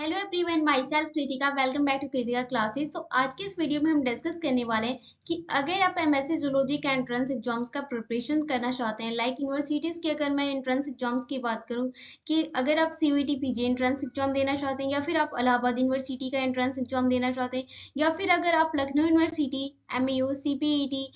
Hello everyone, myself Kritika. Welcome back to Kritika classes. तो आज के इस वीडियो में हम डिस्कस करने वाले हैं कि अगर आप एमएससी जूलॉजी का एंट्रेंस एग्जाम्स का प्रिपरेशन करना चाहते हैं, लाइक यूनिवर्सिटीज की अगर मैं एंट्रेंस एग्जाम्स की बात करूं कि अगर आप सीयूईटी पीजी एंट्रेंस एग्जाम देना चाहते हैं, या फिर आप इलाहाबाद यूनिवर्सिटी का एंट्रेंस एग्जाम देना चाहते हैं, या फिर अगर आप लखनऊ यूनिवर्सिटी, एमयू, सीपीईटी,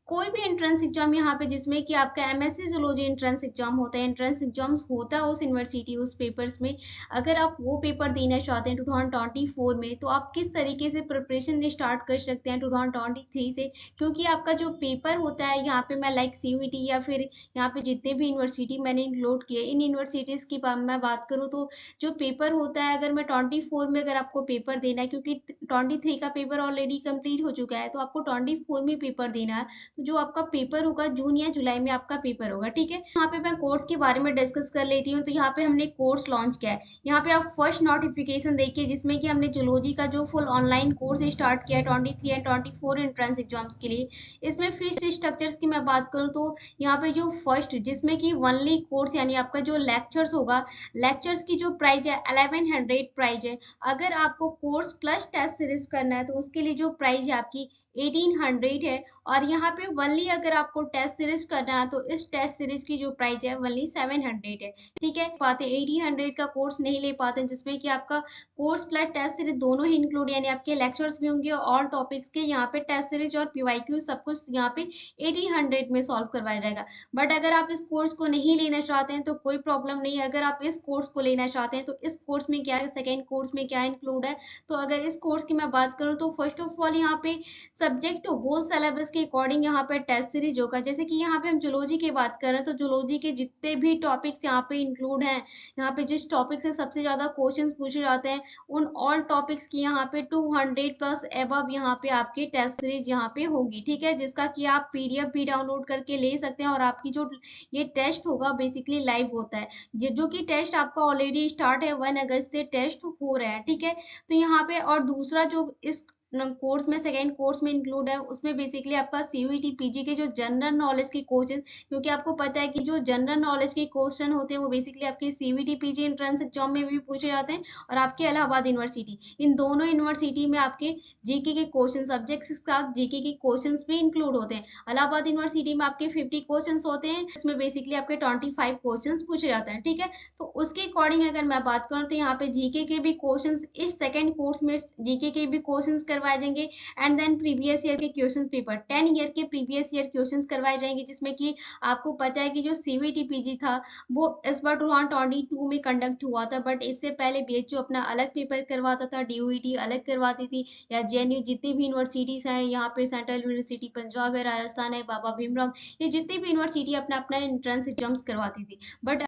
कोई भी एंट्रेंस एग्जाम यहाँ पे जिसमें कि आपका एमएससी जूलॉजी एंट्रेंस एग्जाम होता है, एंट्रेंस एग्जाम्स होता है उस यूनिवर्सिटी उस पेपर्स में, अगर आप वो पेपर देना चाहते हैं 2024 में, तो आप किस तरीके से प्रिपरेशन स्टार्ट कर सकते हैं 2023 से। क्योंकि आपका जो पेपर होता है यहाँ पे, मैं लाइक सीयूईटी या फिर यहाँ पे जितने भी यूनिवर्सिटी मैंने इंक्लूड किए, इन यूनिवर्सिटीज की मैं बात करूँ तो जो पेपर होता है, अगर मैं 24 में अगर आपको पेपर देना है, क्योंकि 23 का पेपर ऑलरेडी कंप्लीट हो चुका है, तो आपको 24 में पेपर देना है। तो जो आपका पेपर होगा जून या जुलाई में आपका पेपर होगा, ठीक है। यहाँ पे मैं कोर्स के बारे में डिस्कस कर लेती हूँ। तो यहाँ पे हमने कोर्स लॉन्च किया है। यहाँ पे आप फर्स्ट नोटिफिकेशन देखिए, जिसमें कि हमने जूलॉजी का जो फुल ऑनलाइन कोर्स स्टार्ट किया है 23 एंड 24 एंट्रेंस एग्जाम्स के लिए। इसमें फीस स्ट्रक्चर्स की मैं बात करूँ तो यहाँ पे जो फर्स्ट, जिसमें कि वनली कोर्स यानी आपका जो लेक्चर्स होगा, लेक्चर्स की जो प्राइस है 1100 प्राइस है। अगर आपको कोर्स प्लस टेस्ट सीरीज करना है तो उसके लिए जो प्राइस है आपकी 1800 है। और यहाँ पे वनली अगर आपको टेस्ट सीरीज करना है तो इस टेस्ट सीरीज की जो प्राइस है वनली 700 है, ठीक है। पाते 1800 का कोर्स नहीं ले पाते, जिसमें कि आपका कोर्स प्लस टेस्ट सीरीज दोनों ही इंक्लूड, यानी आपके लेक्चर्स भी होंगे, ऑल टॉपिक्स के यहाँ पे टेस्ट सीरीज और पीवाईक्यू सब कुछ यहाँ पे 1800 में सॉल्व करवाया जाएगा। बट अगर आप इस कोर्स को नहीं लेना चाहते हैं तो कोई प्रॉब्लम नहीं है। अगर आप इस कोर्स को लेना चाहते हैं तो इस कोर्स में क्या है, सेकेंड कोर्स में क्या इंक्लूड है। तो अगर इस कोर्स की मैं बात करूँ तो फर्स्ट ऑफ ऑल यहाँ पे सब्जेक्ट टू होल सिलेबस के अकॉर्डिंग यहाँ पे टेस्ट सीरीज होगा। जैसे कि यहाँ पे हम जूलॉजी की बात कर रहे हैं तो जूलॉजी के जितने भी टॉपिक्स यहाँ पे इंक्लूड हैं, यहाँ पे जिस टॉपिक से सबसे ज्यादा क्वेश्चंस पूछे जाते हैं, उन ऑल टॉपिक्स की यहाँ पे 200 प्लस एबव यहाँ पे आपकी टेस्ट सीरीज यहाँ पे होगी, ठीक है। जिसका कि आप पीडीएफ भी डाउनलोड करके ले सकते हैं। और आपकी जो ये टेस्ट होगा बेसिकली लाइव होता है, ये जो कि टेस्ट आपका ऑलरेडी स्टार्ट है, 1 अगस्त से टेस्ट हो रहा है, ठीक है। तो यहाँ पे और दूसरा जो इस कोर्स में सेकेंड कोर्स में इंक्लूड है, उसमें बेसिकली आपका सीयूईटी पीजी के जो जनरल नॉलेज के क्वेश्चन, क्योंकि आपको पता है कि जो जनरल नॉलेज के क्वेश्चन होते हैं वो बेसिकली आपके सीयूईटी पीजी एंट्रेंस एग्जाम में भी पूछे जाते हैं, और आपके इलाहाबाद यूनिवर्सिटी, इन दोनों यूनिवर्सिटी में आपके जीके के क्वेश्चन, सब्जेक्ट के साथ जीके के क्वेश्चन भी इंक्लूड होते हैं। इलाहाबाद यूनिवर्सिटी में आपके 50 क्वेश्चन होते हैं, इसमें बेसिकली आपके 25 क्वेश्चन पूछे जाते हैं, ठीक है। तो उसके अकॉर्डिंग अगर मैं बात करूँ तो यहाँ पे जीके के भी क्वेश्चन, इस सेकेंड कोर्स में जीके के भी क्वेश्चन करवाए जाएंगे। एंड देन प्रीवियस ईयर के क्वेश्चन पेपर, 10 ईयर के प्रीवियस ईयर क्वेश्चन करवाए जाएंगे, जिसमें कि आपको पता है कि जो सीयूईटी पीजी था वो इस बार 2022 में कंडक्ट हुआ था, बट इससे पहले बीएचयू अपना अलग पेपर करवाता था, डीयूईटी अलग करवाती थी, या जेएनयू, जितनी भी यूनिवर्सिटीज हैं यहाँ पे, सेंट्रल यूनिवर्सिटी पंजाब है, राजस्थान है, बाबा भीमराव, ये जितनी भी यूनिवर्सिटी अपना अपना एंट्रेंस एग्जाम्स करवाती थी। बट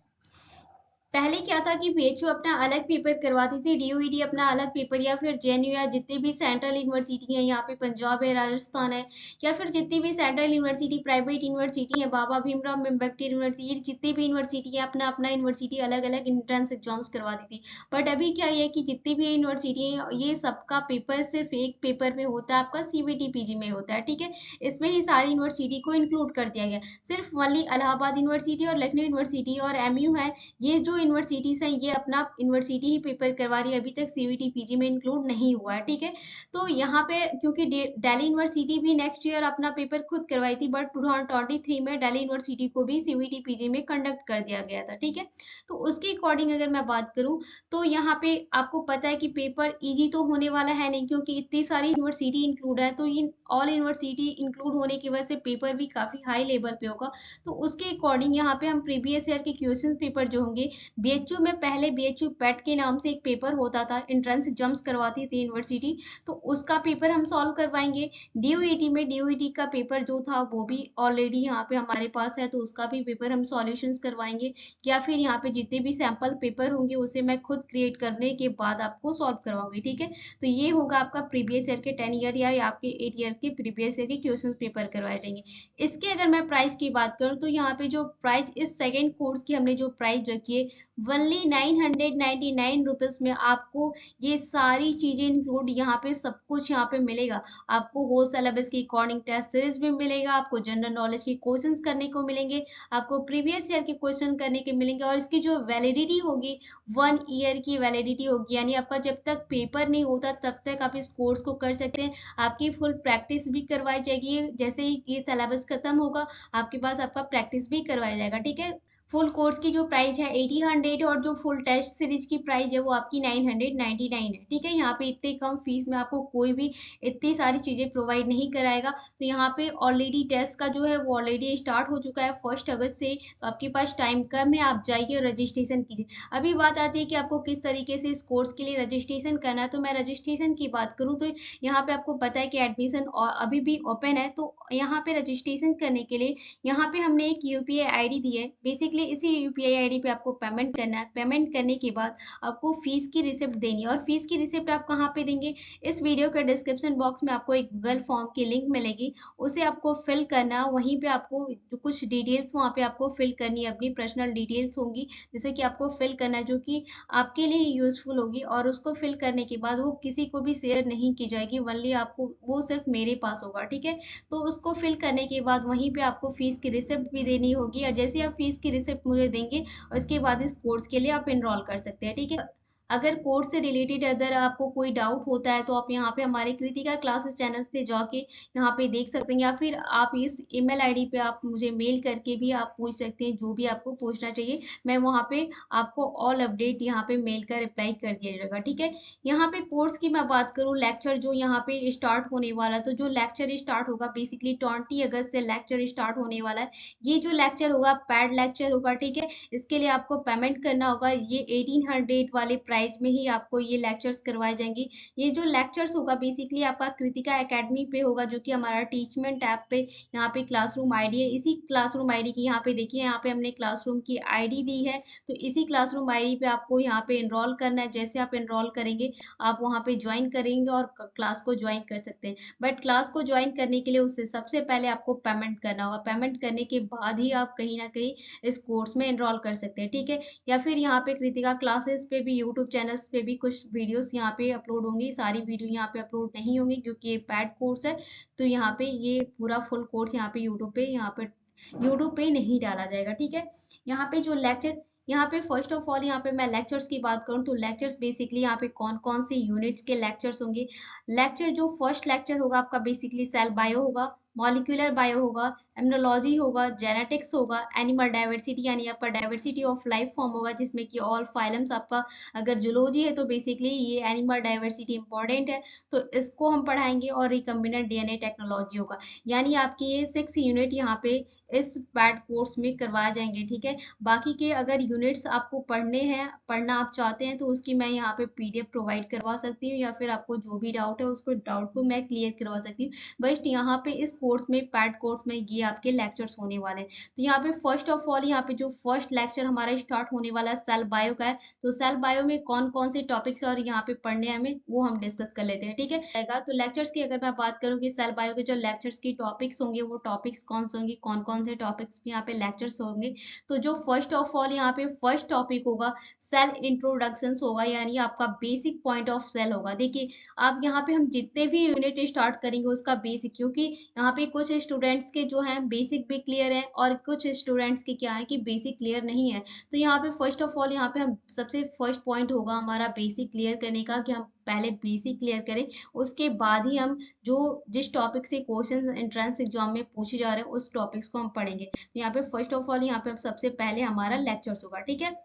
पहले क्या था कि बीएचयू अपना अलग पेपर करवाती थी, डीयूईटी अपना अलग पेपर, या फिर जेएनयू या जितनी भी सेंट्रल यूनिवर्सिटी है यहाँ पे, पंजाब है, राजस्थान है, या फिर जितनी भी सेंट्रल यूनिवर्सिटी प्राइवेट यूनिवर्सिटी है, बाबा भीमराव अम्बेडकर यूनिवर्सिटी, जितनी भी यूनिवर्सिटी है अपना अपना यूनिवर्सिटी अलग अलग एंट्रेंस एग्जाम्स करवाती थी। बट अभी क्या है कि जितनी भी यूनिवर्सिटी है, ये सबका पेपर सिर्फ एक पेपर में होता है, आपका सीयूईटी पीजी में होता है, ठीक है। इसमें ही सारी यूनिवर्सिटी को इंक्लूड कर दिया गया। सिर्फ वनली इलाहाबाद यूनिवर्सिटी और लखनऊ यूनिवर्सिटी और एमयू है, ये जो यूनिवर्सिटीज हैं ये अपना यूनिवर्सिटी ही पेपर करवा रही है, अभी तक सीयूईटी पीजी में इंक्लूड नहीं हुआ है, ठीक है। तो यहाँ पे क्योंकि दिल्ली यूनिवर्सिटी भी नेक्स्ट ईयर अपना पेपर खुद करवाई थी, बट 2023 में दिल्ली यूनिवर्सिटी को भी सीयूईटी पीजी में कंडक्ट कर दिया गया था, ठीक है। तो उसके अकॉर्डिंग अगर मैं बात करूँ तो यहाँ पे आपको पता है कि पेपर इजी तो होने वाला है नहीं, क्योंकि इतनी सारी यूनिवर्सिटी इंक्लूड है, तो इन ऑल यूनिवर्सिटी इंक्लूड होने की वजह से पेपर भी काफी हाई लेवल पे होगा। तो उसके अकॉर्डिंग यहाँ पे हम प्रीवियस ईयर के क्वेश्चन पेपर जो होंगे, बीएचयू में पहले बीएचयू पेट के नाम से एक पेपर होता था, एंट्रेंस एग्जाम्स करवाती थी यूनिवर्सिटी, तो उसका पेपर हम सॉल्व करवाएंगे। डीयूईटी में डीयूईटी का पेपर जो था वो भी ऑलरेडी यहाँ पे हमारे पास है, तो उसका भी पेपर हम सॉल्यूशंस करवाएंगे, या फिर यहाँ पे जितने भी सैंपल पेपर होंगे उसे मैं खुद क्रिएट करने के बाद आपको सॉल्व करवाऊंगी, ठीक है। तो ये होगा आपका प्रीवियस ईयर के 10 ईयर या आपके 8 ईयर के प्रीवियस ईयर के क्वेश्चन पेपर करवाए जाएंगे। इसके अगर मैं प्राइस की बात करूँ तो यहाँ पे जो प्राइस इस सेकेंड कोर्स की हमने जो प्राइस रखी है ओनली 999 रुपीज में आपको ये सारी चीजें इंक्लूड यहाँ पे सब कुछ यहाँ पे मिलेगा। आपको होल सिलेबस की अकॉर्डिंग टेस्ट सीरीज भी मिलेगा, आपको जनरल नॉलेज के क्वेश्चंस करने को मिलेंगे, आपको प्रीवियस ईयर के क्वेश्चन करने के मिलेंगे, और इसकी जो वैलिडिटी होगी 1 ईयर की वैलिडिटी होगी, यानी आपका जब तक पेपर नहीं होता तब तक आप इस कोर्स को कर सकते हैं। आपकी फुल प्रैक्टिस भी करवाई जाएगी, जैसे ही ये सिलेबस खत्म होगा आपके पास आपका प्रैक्टिस भी करवाया जाएगा, ठीक है। फुल कोर्स की जो प्राइस है 1800 और जो फुल टेस्ट सीरीज की प्राइस है वो आपकी 999 है, ठीक है। यहाँ पे इतने कम फीस में आपको कोई भी इतनी सारी चीजें प्रोवाइड नहीं कराएगा। तो यहाँ पे ऑलरेडी टेस्ट का जो है वो ऑलरेडी स्टार्ट हो चुका है 1 अगस्त से, तो आपके पास टाइम कम है, आप जाइए रजिस्ट्रेशन कीजिए। अभी बात आती है कि आपको किस तरीके से इस कोर्स के लिए रजिस्ट्रेशन करना है। तो मैं रजिस्ट्रेशन की बात करूँ तो यहाँ पे आपको पता है कि एडमिशन अभी भी ओपन है, तो यहाँ पे रजिस्ट्रेशन करने के लिए यहाँ पे हमने एक यूपीआई आईडी दी है। बेसिकली इसी यूपीआई आईडी पे आपको पेमेंट करना है। पेमेंट करने के बाद आपको फीस की रिसिप्ट देनी है, और फीस की रिसिप्ट आप कहाँ पे देंगे, इस वीडियो के डिस्क्रिप्शन बॉक्स में आपको एक गूगल फॉर्म की लिंक मिलेगी, उसे आपको फिल करना है। वहीं पे आपको जो कुछ डिटेल्स वहाँ पे आपको फिल करनी है, अपनी पर्सनल डिटेल्स होंगी जैसे कि आपको फिल करना है, जो कि आपके लिए यूजफुल होगी, और उसको फिल करने के बाद वो किसी को भी शेयर नहीं की जाएगी, ओनली आपको वो सिर्फ मेरे पास होगा, ठीक है। तो उसको फिल करने के बाद वहीं पे आपको फीस की रिसिप्ट भी देनी होगी, और जैसे आप फीस की रिसिप्ट मुझे देंगे और इसके बाद इस कोर्स के लिए आप एनरोल कर सकते हैं, ठीक है। अगर कोर्स से रिलेटेड अगर आपको कोई डाउट होता है तो आप यहाँ पे हमारे कृतिका क्लासेस चैनल पे जाके यहाँ पे देख सकते हैं, या फिर आप इस ईमेल आईडी पे आप मुझे मेल करके भी आप पूछ सकते हैं, जो भी आपको पूछना चाहिए मैं वहाँ पे आपको ऑल अपडेट यहाँ पे मेल का रिप्लाई कर दिया जाएगा, ठीक है। यहाँ पे कोर्स की मैं बात करूँ, लेक्चर जो यहाँ पे स्टार्ट होने वाला, तो जो लेक्चर स्टार्ट होगा बेसिकली 20 अगस्त से लेक्चर स्टार्ट होने वाला है। ये जो लेक्चर होगा पैड लेक्चर होगा, ठीक है। इसके लिए आपको पेमेंट करना होगा, ये 1800 वाले प्राइस में ही आपको ये लेक्चर्स करवाए जाएंगे। ये जो लेक्चर्स होगा बेसिकली आपका कृतिका एकेडमी पे होगा, जो कि हमारा टीचमेंट ऐप पे यहाँ पे क्लासरूम आईडी है। इसी क्लासरूम आईडी की यहाँ पे देखिए, यहाँ पे हमने क्लासरूम की आईडी दी है, तो इसी क्लासरूम आईडी पे आपको यहाँ पे एनरोल करना है। जैसे आप एनरोल करेंगे आप वहाँ पे ज्वाइन करेंगे और क्लास को ज्वाइन कर सकते हैं, बट क्लास को ज्वाइन करने के लिए उससे सबसे पहले आपको पेमेंट करना होगा। पेमेंट करने के बाद ही आप कहीं ना कहीं इस कोर्स में एनरोल कर सकते हैं, ठीक है। या फिर यहाँ पे कृतिका क्लासेस पे भी यूट्यूब चैनल्स पे भी कुछ वीडियोस यहाँ पे अपलोड होंगी, सारी वीडियो यहाँ पे अपलोड नहीं होंगी क्योंकि ये पैड कोर्स है। तो यहाँ पे ये पूरा फुल कोर्स यहाँ पे यूट्यूब पे नहीं डाला जाएगा, ठीक है। यहाँ पे जो लेक्चर, यहाँ पे फर्स्ट ऑफ ऑल यहाँ पे मैं लेक्चर्स की बात करूँ तो लेक्चर्स बेसिकली यहाँ पे कौन कौन से यूनिट्स के लेक्चर्स होंगे। लेक्चर जो फर्स्ट लेक्चर होगा आपका बेसिकली सेल बायो होगा, मॉलिक्यूलर बायो होगा, इम्यूनोलॉजी होगा, जेनेटिक्स होगा, एनिमल डाइवर्सिटी यानी आपका डाइवर्सिटी ऑफ लाइफ फॉर्म होगा, जिसमें कि ऑल फाइलम्स आपका, अगर जूलॉजी है तो बेसिकली ये एनिमल डाइवर्सिटी इंपॉर्टेंट है तो इसको हम पढ़ाएंगे, और रिकम्बिनेंट डीएनए टेक्नोलॉजी होगा। यानी आपकी ये 6 यूनिट यहाँ पे इस पैड कोर्स में करवाए जाएंगे, ठीक है। बाकी के अगर यूनिट्स आपको पढ़ने हैं, पढ़ना आप चाहते हैं तो उसकी मैं यहाँ पे पीडीएफ प्रोवाइड करवा सकती हूँ, या फिर आपको जो भी डाउट है उसको डाउट को मैं क्लियर करवा सकती हूँ। बट यहाँ पे इस कोर्स में पैड कोर्स में ये आपके लेक्चर्स होने वाले हैं। तो यहाँ पे फर्स्ट ऑफ ऑल यहाँ पे जो फर्स्ट लेक्चर हमारा स्टार्ट होने वाला है सेल बायो का है, तो सेल बायो में कौन कौन से टॉपिक्स और यहाँ पे पढ़ने हैं हमें वो हम डिस्कस कर लेते हैं, ठीक है। तो लेक्चर्स की अगर मैं बात करूँ कि सेल बायो के जो लेक्चर्स की टॉपिक्स होंगे वो टॉपिक्स कौन से होंगे, कौन कौन से टॉपिक्स यहाँ पे लेक्चर्स होंगे। तो जो फर्स्ट ऑफ ऑल यहाँ पे फर्स्ट टॉपिक होगा सेल इंट्रोडक्शन होगा, यानी आपका बेसिक पॉइंट ऑफ सेल होगा। देखिए आप यहाँ पे हम जितने भी यूनिट स्टार्ट करेंगे उसका बेसिक, क्योंकि यहाँ पे कुछ स्टूडेंट्स के जो है बेसिक भी क्लियर है और कुछ स्टूडेंट्स के क्या है कि बेसिक क्लियर नहीं है। तो यहाँ पे फर्स्ट ऑफ ऑल यहाँ पे हम सबसे फर्स्ट पॉइंट होगा हमारा बेसिक क्लियर करने का, कि हम पहले बेसिक क्लियर करें, उसके बाद ही हम जो जिस टॉपिक से क्वेश्चन एंट्रेंस एग्जाम में पूछे जा रहे हैं उस टॉपिक्स को हम पढ़ेंगे। तो यहाँ पे फर्स्ट ऑफ ऑल यहाँ पे सबसे पहले हमारा लेक्चर्स होगा, ठीक है।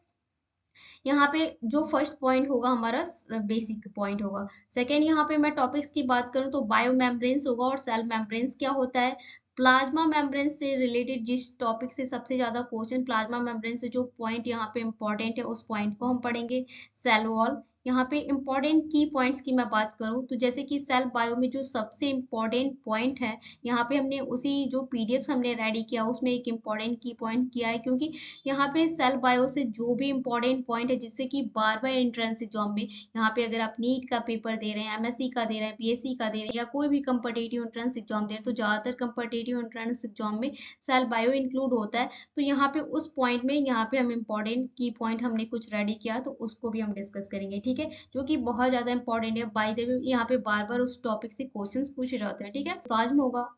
यहाँ पे जो फर्स्ट पॉइंट होगा हमारा बेसिक पॉइंट होगा। सेकेंड यहाँ पे मैं टॉपिक्स की बात करूँ तो बायो मेम्ब्रेन्स होगा, और सेल मेम्ब्रेन्स क्या होता है, प्लाज्मा मेम्ब्रेन से रिलेटेड जिस टॉपिक से सबसे ज्यादा क्वेश्चन प्लाज्मा मेम्ब्रेन से जो पॉइंट यहाँ पे इंपॉर्टेंट है उस पॉइंट को हम पढ़ेंगे। सेल वॉल यहाँ पे इम्पोर्टेंट की पॉइंट्स की मैं बात करूँ तो जैसे कि सेल बायो में जो सबसे इम्पोर्टेंट पॉइंट है, यहाँ पे हमने उसी जो पीडीएफ हमने रेडी किया उसमें एक इम्पोर्टेंट की पॉइंट किया है, क्योंकि यहाँ पे सेल बायो से जो भी इम्पोर्टेंट पॉइंट है जिससे कि बार बार एंट्रेंस एग्जाम में, यहाँ पे अगर आप नीट का पेपर दे रहे हैं, एमएससी का दे रहे हैं, पीएससी का दे रहे हैं या कोई भी कंपटीटिव एंट्रेंस एग्जाम दे रहे हैं, तो ज्यादातर कंपटीटिव एंट्रेंस एग्जाम में सेल बायो इंक्लूड होता है। तो यहाँ पे उस पॉइंट में यहाँ पे हम इम्पोर्टेंट की पॉइंट हमने कुछ रेडी किया तो उसको भी हम डिस्कस करेंगे, ठीक है, जो कि बहुत ज्यादा इंपॉर्टेंट है। बाय द वे यहाँ पे बार बार उस टॉपिक से क्वेश्चंस पूछे जाते हैं, ठीक है। प्लाज्मा होगा,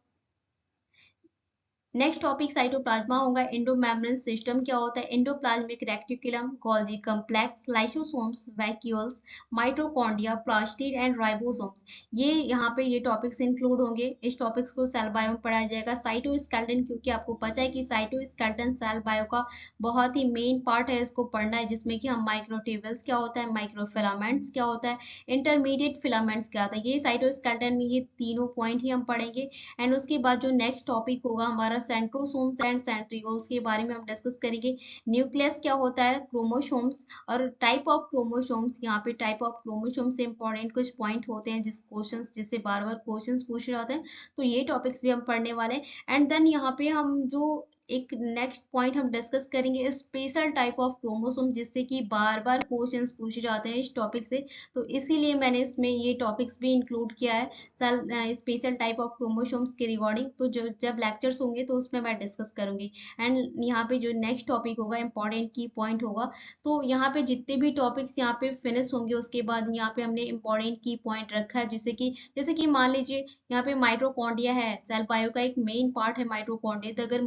नेक्स्ट टॉपिक साइटोप्लाज्मा होगा। एंडोमेम्ब्रेन सिस्टम क्या होता है, endoplasmic reticulum, Golgi complex, lysosomes, vacuoles, mitochondria, plastid and ribosomes, ये यहाँ पे ये टॉपिक्स इंक्लूड होंगे। इस टॉपिक्स को सेल बायो में पढ़ाया जाएगा। साइटोस्केलेटन, क्योंकि आपको पता है कि साइटोस्केलेटन सेल बायो का बहुत ही मेन पार्ट है, इसको पढ़ना है, जिसमें कि हम माइक्रोट्यूबल्स क्या होता है, माइक्रोफिलामेंट्स क्या होता है, इंटरमीडिएट फिलामेंट्स क्या होता है, ये साइटोस्केलेटन में ये तीनों पॉइंट ही हम पढ़ेंगे। एंड उसके बाद जो नेक्स्ट टॉपिक होगा हमारा सेंट्रोसोम्स एंड सेंट्रियोल्स के बारे में हम डिस्कस करेंगे। न्यूक्लियस क्या होता है, क्रोमोसोम्स और टाइप ऑफ क्रोमोसोम्स, यहाँ पे टाइप ऑफ क्रोमोसोम्स से इंपॉर्टेंट कुछ पॉइंट होते हैं जिस क्वेश्चंस जिससे बार बार क्वेश्चंस पूछे जाते हैं, तो ये टॉपिक्स भी हम पढ़ने वाले हैं। एंड देन यहाँ पे हम जो एक नेक्स्ट पॉइंट हम डिस्कस करेंगे स्पेशल टाइप ऑफ क्रोमोसोम, जिससे कि बार बार क्वेश्चंस पूछे जाते हैं इस टॉपिक से, तो इसीलिए मैंने इसमें ये टॉपिक्स भी इंक्लूड किया है स्पेशल टाइप ऑफ क्रोमोसोम्स के रिगार्डिंग। तो जो जब लेक्चर्स होंगे तो उसमें मैं डिस्कस करूंगी। एंड यहाँ पे जो नेक्स्ट टॉपिक होगा इंपॉर्टेंट की पॉइंट होगा। तो यहाँ पे जितने भी टॉपिक्स यहाँ पे फिनिश होंगे उसके बाद यहाँ पे हमने इंपॉर्टेंट की पॉइंट रखा है, जैसे कि मान लीजिए यहाँ पे माइटोकॉन्ड्रिया है, सेल बायो का एक मेन पार्ट है माइटोकॉन्ड्रिया। तो अगर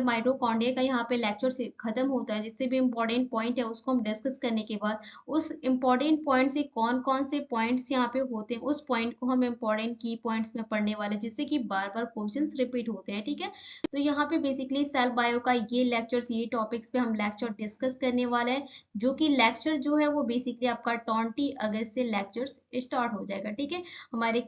माइटोकॉन्ड्रिया का यहाँ पे लेक्चर से खत्म होता है, जिससे भी इंपॉर्टेंट पॉइंट है उसको हम डिस्कस करने के बाद उस इंपॉर्टेंट पॉइंट से कौन कौन से पॉइंट्स यहाँ पे होते हैं उस पॉइंट को हम इंपॉर्टेंट की पॉइंट्स में पढ़ने वाले, जिससे कि बार बार क्वेश्चंस रिपीट होते हैं, ठीक है। तो यहाँ पे बेसिकली सेल बायो का ये लेक्चर्स, ये टॉपिक्स पे हम लेक्चर डिस्कस करने वाले हैं, जो कि लेक्चर जो है वो बेसिकली आपका 20 अगस्त से लेक्चर्स स्टार्ट हो जाएगा, ठीक है हमारे।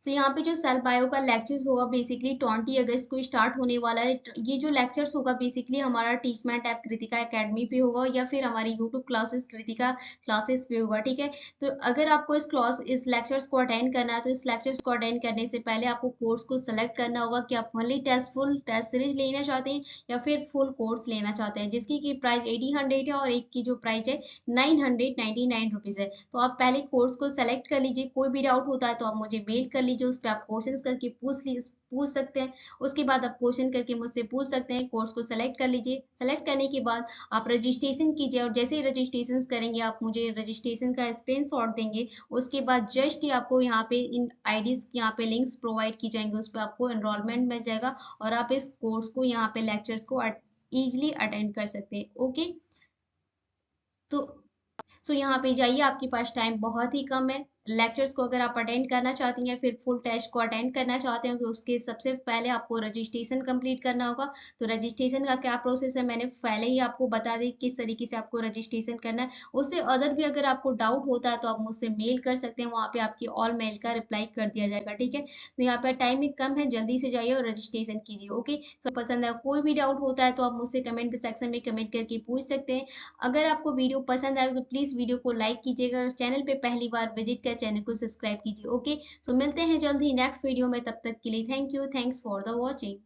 तो यहाँ पे जो सेल बायो का लेक्चर होगा बेसिकली 20 अगस्त को स्टार्ट होने वाला है। ये जो लेक्चर्स होगा बेसिकली हमारा टीचमेंट ऐप कृतिका एकेडमी पे होगा या फिर हमारी यूट्यूब क्लासेस कृतिका क्लासेस पे होगा, ठीक है। तो अगर आपको इस लेक्चर्स को अटेंड करना है तो इस लेक्चर्स को अटेंड करने से पहले आपको कोर्स को सिलेक्ट करना होगा कि आप ओनली फुल टेस्ट सीरीज लेना चाहते हैं या फिर फुल कोर्स लेना चाहते हैं, जिसकी की प्राइस 1800 है और एक की जो प्राइस है 999 रुपीज है। तो आप पहले कोर्स को सेलेक्ट कर लीजिए। कोई भी डाउट होता है तो आप मुझे मेल कर लीजिए, उस पर आप क्वेश्चन करके पूछ सकते हैं। उसके बाद आप क्वेश्चन करके मुझसे पूछ सकते हैं। कोर्स को सेलेक्ट कर लीजिए। सेलेक्ट करने के बाद आप रजिस्ट्रेशन कीजिए और जैसे ही रजिस्ट्रेशन करेंगे आप मुझे रजिस्ट्रेशन का स्क्रीनशॉट देंगे। उसके बाद जस्ट ही आपको यहाँ पे इन आईडीज यहाँ पे लिंक्स प्रोवाइड की जाएंगे, उस पर आपको एनरोलमेंट मिल जाएगा और आप इस कोर्स को यहाँ पे लेक्चर्स को इजिली अटेंड कर सकते हैं, ओके। तो यहाँ पे जाइए, आपके पास टाइम बहुत ही कम है। लेक्चर्स को अगर आप अटेंड करना चाहती हैं फिर फुल टेस्ट को अटेंड करना चाहते हैं तो उसके सबसे पहले आपको रजिस्ट्रेशन कंप्लीट करना होगा। तो रजिस्ट्रेशन का क्या प्रोसेस है मैंने पहले ही आपको बता दी किस तरीके से आपको रजिस्ट्रेशन करना है। उससे अदर भी अगर आपको डाउट होता है तो आप मुझसे मेल कर सकते हैं, वहाँ पे आपकी ऑल मेल का रिप्लाई कर दिया जाएगा, ठीक है। तो यहाँ पे टाइम कम है, जल्दी से जाइए और रजिस्ट्रेशन कीजिए, ओके। तो पसंद है, कोई भी डाउट होता है तो आप मुझसे कमेंट सेक्शन में कमेंट करके पूछ सकते हैं। अगर आपको वीडियो पसंद आए तो प्लीज वीडियो को लाइक कीजिएगा और चैनल पे पहली बार विजिट कर चैनल को सब्सक्राइब कीजिए, ओके। सो मिलते हैं जल्द ही नेक्स्ट वीडियो में, तब तक के लिए thank you, thanks for the watching.